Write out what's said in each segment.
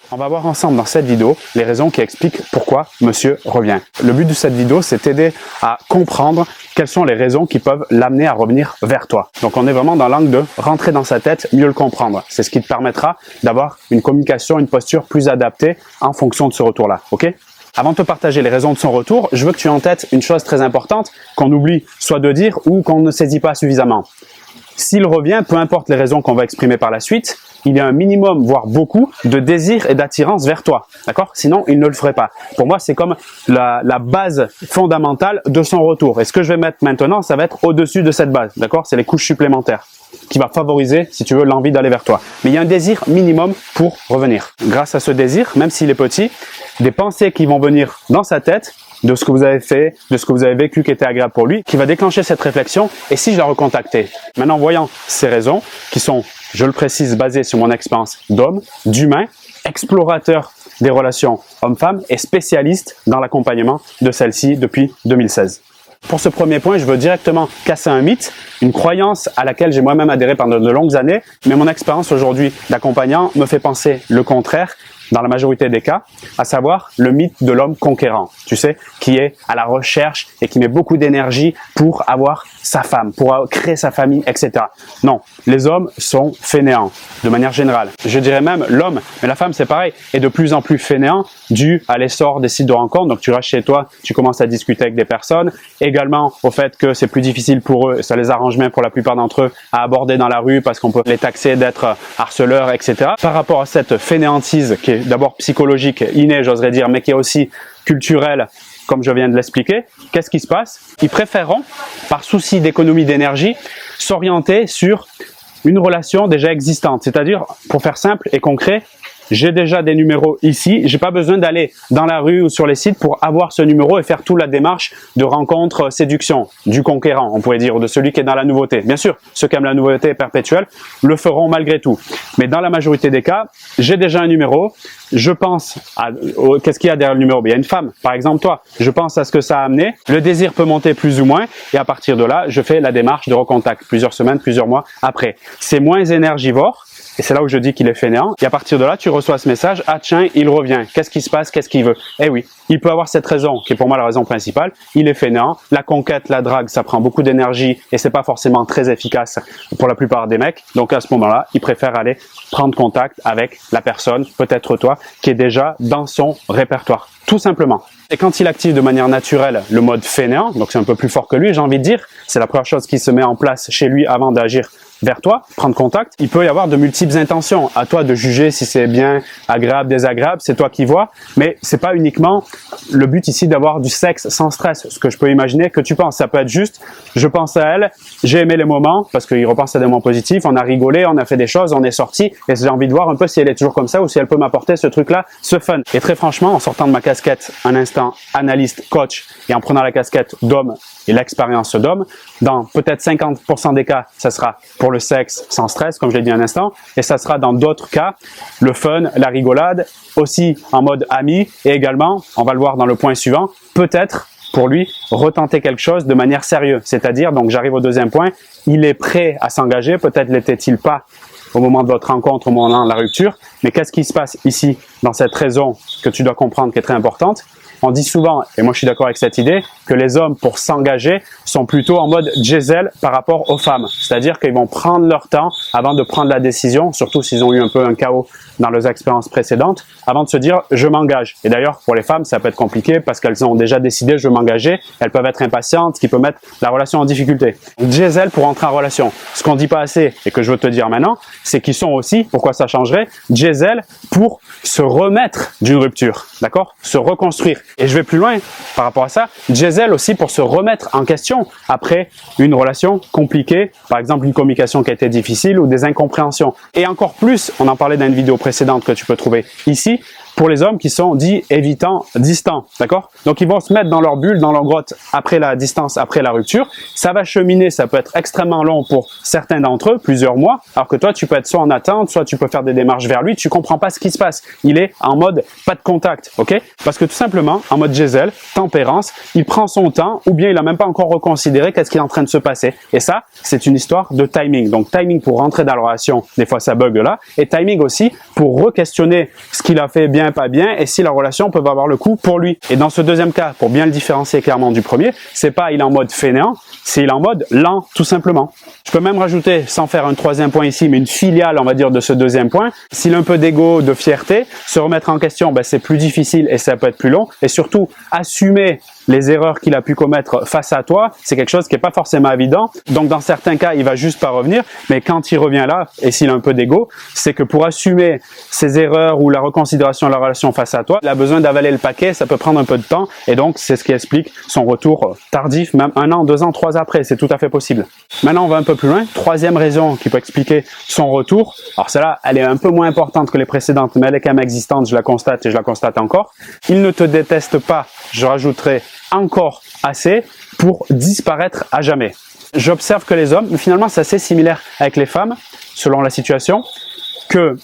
On va voir ensemble dans cette vidéo les raisons qui expliquent pourquoi monsieur revient. Le but de cette vidéo, c'est t'aider à comprendre quelles sont les raisons qui peuvent l'amener à revenir vers toi. Donc on est vraiment dans l'angle de rentrer dans sa tête, mieux le comprendre. C'est ce qui te permettra d'avoir une communication, une posture plus adaptée en fonction de ce retour-là. Ok ? Avant de te partager les raisons de son retour, je veux que tu aies en tête une chose très importante qu'on oublie soit de dire ou qu'on ne saisit pas suffisamment. S'il revient, peu importe les raisons qu'on va exprimer par la suite, il y a un minimum, voire beaucoup, de désir et d'attirance vers toi. D'accord ? Sinon, il ne le ferait pas. Pour moi, c'est comme la base fondamentale de son retour. Et ce que je vais mettre maintenant, ça va être au-dessus de cette base. D'accord ? C'est les couches supplémentaires qui va favoriser, si tu veux, l'envie d'aller vers toi. Mais il y a un désir minimum pour revenir. Grâce à ce désir, même s'il est petit, des pensées qui vont venir dans sa tête, de ce que vous avez fait, de ce que vous avez vécu qui était agréable pour lui, qui va déclencher cette réflexion. Et si je la recontactais? Maintenant, voyant ces raisons, qui sont, je le précise, basées sur mon expérience d'homme, d'humain, explorateur des relations homme-femme et spécialiste dans l'accompagnement de celle-ci depuis 2016. Pour ce premier point, je veux directement casser un mythe, une croyance à laquelle j'ai moi-même adhéré pendant de longues années, mais mon expérience aujourd'hui d'accompagnant me fait penser le contraire dans la majorité des cas, à savoir le mythe de l'homme conquérant, tu sais, qui est à la recherche et qui met beaucoup d'énergie pour avoir sa femme, pour créer sa famille, etc. Non, les hommes sont fainéants, de manière générale. Je dirais même l'homme, mais la femme c'est pareil, est de plus en plus fainéant dû à l'essor des sites de rencontres. Donc tu restes chez toi, tu commences à discuter avec des personnes, également au fait que c'est plus difficile pour eux, ça les arrange même pour la plupart d'entre eux, à aborder dans la rue parce qu'on peut les taxer d'être harceleurs, etc. Par rapport à cette fainéantise qui est d'abord psychologique, innée, j'oserais dire, mais qui est aussi culturelle, comme je viens de l'expliquer, qu'est-ce qui se passe? Ils préféreront, par souci d'économie d'énergie, s'orienter sur une relation déjà existante. C'est-à-dire, pour faire simple et concret, j'ai déjà des numéros ici, j'ai pas besoin d'aller dans la rue ou sur les sites pour avoir ce numéro et faire toute la démarche de rencontre séduction, du conquérant, on pourrait dire, ou de celui qui est dans la nouveauté. Bien sûr, ceux qui aiment la nouveauté perpétuelle le feront malgré tout. Mais dans la majorité des cas, j'ai déjà un numéro, je pense à qu'est-ce qu'il y a derrière le numéro? Il y a une femme, par exemple toi, je pense à ce que ça a amené, le désir peut monter plus ou moins, et à partir de là, je fais la démarche de recontact plusieurs semaines, plusieurs mois après. C'est moins énergivore. Et c'est là où je dis qu'il est fainéant. Et à partir de là, tu reçois ce message, ah tiens, il revient. Qu'est-ce qui se passe? Qu'est-ce qu'il veut? Eh oui, il peut avoir cette raison, qui est pour moi la raison principale. Il est fainéant. La conquête, la drague, ça prend beaucoup d'énergie et c'est pas forcément très efficace pour la plupart des mecs. Donc à ce moment-là, il préfère aller prendre contact avec la personne, peut-être toi, qui est déjà dans son répertoire. Tout simplement. Et quand il active de manière naturelle le mode fainéant, donc c'est un peu plus fort que lui, j'ai envie de dire, c'est la première chose qui se met en place chez lui avant d'agir vers toi, prendre contact, il peut y avoir de multiples intentions. À toi de juger si c'est bien, agréable, désagréable, c'est toi qui vois, mais c'est pas uniquement le but ici d'avoir du sexe sans stress, ce que je peux imaginer que tu penses. Ça peut être juste, je pense à elle, j'ai aimé les moments, parce qu'il repense à des moments positifs, on a rigolé, on a fait des choses, on est sorti, et j'ai envie de voir un peu si elle est toujours comme ça ou si elle peut m'apporter ce truc-là, ce fun. Et très franchement, en sortant de ma casquette un instant analyste, coach, et en prenant la casquette d'homme et l'expérience d'homme, dans peut-être 50% des cas, ça sera pour le sexe sans stress, comme je l'ai dit un instant, et ça sera dans d'autres cas, le fun, la rigolade, aussi en mode ami, et également, on va le voir dans le point suivant, peut-être pour lui retenter quelque chose de manière sérieuse. C'est-à-dire, donc j'arrive au deuxième point, il est prêt à s'engager, peut-être l'était-il pas au moment de votre rencontre, au moment de la rupture, mais qu'est-ce qui se passe ici, dans cette raison que tu dois comprendre qui est très importante? On dit souvent, et moi je suis d'accord avec cette idée, que les hommes, pour s'engager, sont plutôt en mode diesel par rapport aux femmes. C'est-à-dire qu'ils vont prendre leur temps avant de prendre la décision, surtout s'ils ont eu un peu un chaos dans leurs expériences précédentes, avant de se dire « je m'engage ». Et d'ailleurs, pour les femmes, ça peut être compliqué parce qu'elles ont déjà décidé « je vais m'engager ». Elles peuvent être impatientes, ce qui peut mettre la relation en difficulté. Diesel pour entrer en relation. Ce qu'on ne dit pas assez, et que je veux te dire maintenant, c'est qu'ils sont aussi, pourquoi ça changerait, diesel pour se remettre d'une rupture, d'accord? Se reconstruire. Et je vais plus loin par rapport à ça, diesel aussi pour se remettre en question après une relation compliquée, par exemple une communication qui a été difficile ou des incompréhensions. Et encore plus, on en parlait dans une vidéo précédente que tu peux trouver ici, pour les hommes qui sont dits évitants, distants, d'accord? Donc ils vont se mettre dans leur bulle, dans leur grotte après la distance, après la rupture. Ça va cheminer, ça peut être extrêmement long pour certains d'entre eux, plusieurs mois, alors que toi tu peux être soit en attente, soit tu peux faire des démarches vers lui, tu comprends pas ce qui se passe. Il est en mode pas de contact, ok? Parce que tout simplement, en mode Gisèle, tempérance, il prend son temps ou bien il a même pas encore reconsidéré qu'est-ce qui est en train de se passer. Et ça, c'est une histoire de timing. Donc timing pour rentrer dans la relation, des fois ça bug là, et timing aussi pour re-questionner ce qu'il a fait bien, pas bien, et si la relation peut avoir le coup pour lui. Et dans ce deuxième cas, pour bien le différencier clairement du premier, c'est pas il est en mode fainéant, c'est il est en mode lent, tout simplement. Je peux même rajouter, sans faire un troisième point ici, mais une filiale, on va dire, de ce deuxième point. S'il a un peu d'ego, de fierté, se remettre en question, ben, c'est plus difficile et ça peut être plus long. Et surtout, assumer les erreurs qu'il a pu commettre face à toi, c'est quelque chose qui n'est pas forcément évident. Donc, dans certains cas, il va juste pas revenir. Mais quand il revient là, et s'il a un peu d'ego, c'est que pour assumer ses erreurs ou la reconsidération de la relation face à toi, il a besoin d'avaler le paquet, ça peut prendre un peu de temps. Et donc, c'est ce qui explique son retour tardif, même 1 an, 2 ans, 3 ans après. C'est tout à fait possible. Maintenant, on va un peu plus loin. Troisième raison qui peut expliquer son retour. Alors, celle-là, elle est un peu moins importante que les précédentes, mais elle est quand même existante. Je la constate et je la constate encore. Il ne te déteste pas. Je rajouterai encore assez pour disparaître à jamais. J'observe que les hommes, mais finalement c'est assez similaire avec les femmes, selon la situation, que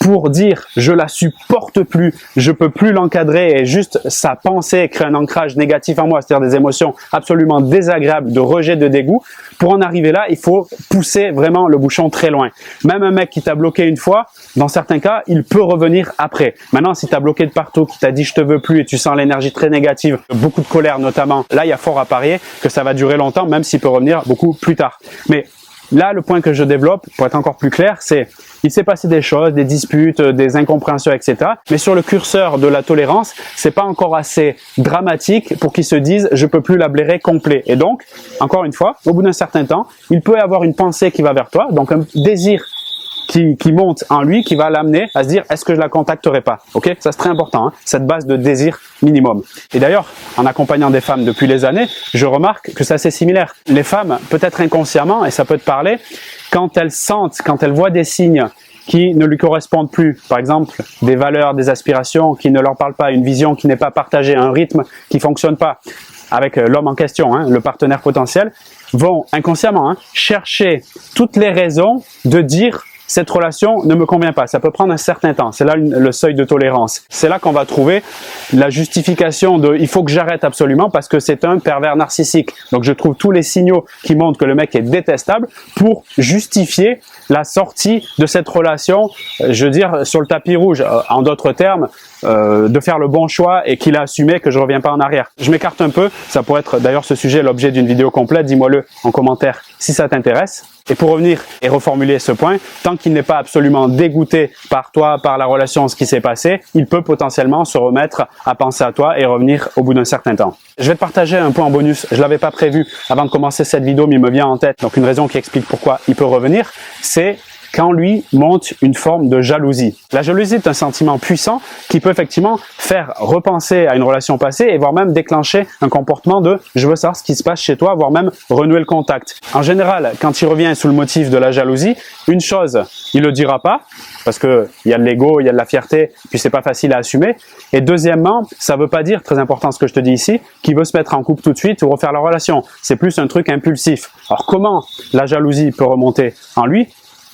pour dire je la supporte plus, je peux plus l'encadrer et juste sa pensée crée un ancrage négatif en moi, c'est-à-dire des émotions absolument désagréables, de rejet, de dégoût. Pour en arriver là, il faut pousser vraiment le bouchon très loin. Même un mec qui t'a bloqué une fois, dans certains cas, il peut revenir après. Maintenant, si t'as bloqué de partout, qui t'a dit je te veux plus et tu sens l'énergie très négative, beaucoup de colère notamment, là il y a fort à parier que ça va durer longtemps, même s'il peut revenir beaucoup plus tard. Mais là, le point que je développe, pour être encore plus clair, c'est il s'est passé des choses, des disputes, des incompréhensions, etc. Mais sur le curseur de la tolérance, c'est pas encore assez dramatique pour qu'ils se disent je peux plus la blairer complet. Et donc, encore une fois, au bout d'un certain temps, il peut y avoir une pensée qui va vers toi, donc un désir qui monte en lui, qui va l'amener à se dire est-ce que je la contacterai pas, ok? Ça c'est très important, hein, cette base de désir minimum. Et d'ailleurs, en accompagnant des femmes depuis les années, je remarque que c'est assez similaire. Les femmes, peut-être inconsciemment, et ça peut te parler, quand elles sentent, quand elles voient des signes qui ne lui correspondent plus, par exemple des valeurs, des aspirations qui ne leur parlent pas, une vision qui n'est pas partagée, un rythme qui fonctionne pas avec l'homme en question, hein, le partenaire potentiel, vont inconsciemment chercher toutes les raisons de dire cette relation ne me convient pas. Ça peut prendre un certain temps. C'est là le seuil de tolérance. C'est là qu'on va trouver la justification de il faut que j'arrête absolument parce que c'est un pervers narcissique. Donc je trouve tous les signaux qui montrent que le mec est détestable pour justifier la sortie de cette relation, je veux dire, sur le tapis rouge. En d'autres termes, de faire le bon choix et qu'il a assumé que je reviens pas en arrière. Je m'écarte un peu. Ça pourrait être d'ailleurs ce sujet l'objet d'une vidéo complète. Dis-moi-le en commentaire si ça t'intéresse. Et pour revenir et reformuler ce point, tant qu'il n'est pas absolument dégoûté par toi, par la relation, ce qui s'est passé, il peut potentiellement se remettre à penser à toi et revenir au bout d'un certain temps. Je vais te partager un point en bonus. Je l'avais pas prévu avant de commencer cette vidéo, mais il me vient en tête. Donc une raison qui explique pourquoi il peut revenir, c'est quand lui monte une forme de jalousie. La jalousie est un sentiment puissant qui peut effectivement faire repenser à une relation passée et voire même déclencher un comportement de « je veux savoir ce qui se passe chez toi », voire même renouer le contact. En général, quand il revient sous le motif de la jalousie, une chose, il le dira pas parce que il y a de l'ego, il y a de la fierté, puis c'est pas facile à assumer. Et deuxièmement, ça veut pas dire, très important ce que je te dis ici, qu'il veut se mettre en couple tout de suite ou refaire la relation. C'est plus un truc impulsif. Alors comment la jalousie peut remonter en lui ?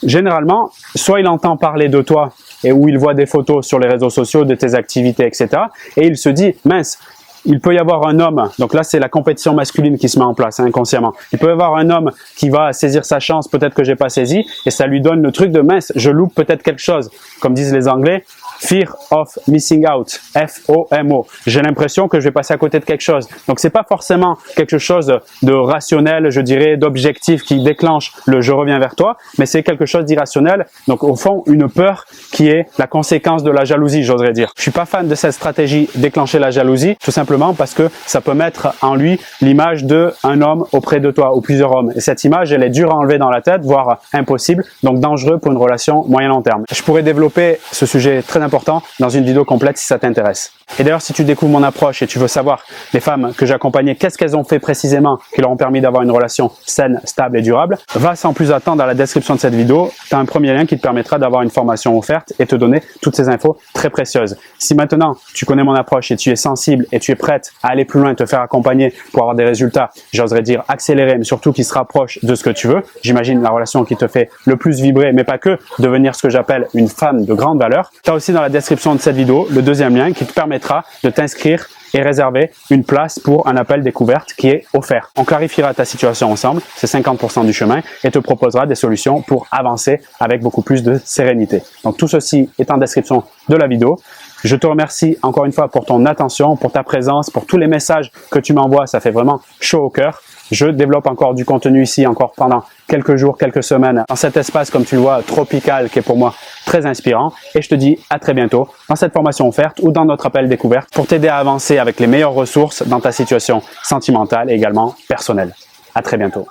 Généralement, soit il entend parler de toi et où il voit des photos sur les réseaux sociaux de tes activités, etc. Et il se dit, mince, il peut y avoir un homme, donc là c'est la compétition masculine qui se met en place inconsciemment. Il peut y avoir un homme qui va saisir sa chance, peut-être que j'ai pas saisi, et ça lui donne le truc de mince, je loupe peut-être quelque chose. Comme disent les Anglais, Fear of missing out, F-O-M-O. J'ai l'impression que je vais passer à côté de quelque chose. Donc c'est pas forcément quelque chose de rationnel, je dirais, d'objectif qui déclenche le je reviens vers toi, mais c'est quelque chose d'irrationnel. Donc au fond, une peur qui est la conséquence de la jalousie, j'oserais dire. Je suis pas fan de cette stratégie déclencher la jalousie, tout simplement parce que ça peut mettre en lui l'image de un homme auprès de toi ou plusieurs hommes. Et cette image, elle est dure à enlever dans la tête, voire impossible, donc dangereux pour une relation moyen long terme. Je pourrais développer ce sujet très important important dans une vidéo complète si ça t'intéresse. Et d'ailleurs, si tu découvres mon approche et tu veux savoir les femmes que j'accompagnais, qu'est-ce qu'elles ont fait précisément qui leur ont permis d'avoir une relation saine, stable et durable, va sans plus attendre dans la description de cette vidéo. Tu as un premier lien qui te permettra d'avoir une formation offerte et te donner toutes ces infos très précieuses. Si maintenant tu connais mon approche et tu es sensible et tu es prête à aller plus loin et te faire accompagner pour avoir des résultats, j'oserais dire accélérés, mais surtout qui se rapprochent de ce que tu veux, j'imagine la relation qui te fait le plus vibrer, mais pas que, devenir ce que j'appelle une femme de grande valeur, tu as aussi dans la description de cette vidéo le deuxième lien qui te permettra de t'inscrire et réserver une place pour un appel découverte qui est offert. On clarifiera ta situation ensemble, c'est 50% du chemin, et te proposera des solutions pour avancer avec beaucoup plus de sérénité. Donc tout ceci est en description de la vidéo. Je te remercie encore une fois pour ton attention, pour ta présence, pour tous les messages que tu m'envoies, ça fait vraiment chaud au cœur. Je développe encore du contenu ici, encore pendant quelques jours, quelques semaines, dans cet espace, comme tu le vois, tropical, qui est pour moi très inspirant. Et je te dis à très bientôt dans cette formation offerte ou dans notre appel découverte pour t'aider à avancer avec les meilleures ressources dans ta situation sentimentale et également personnelle. À très bientôt.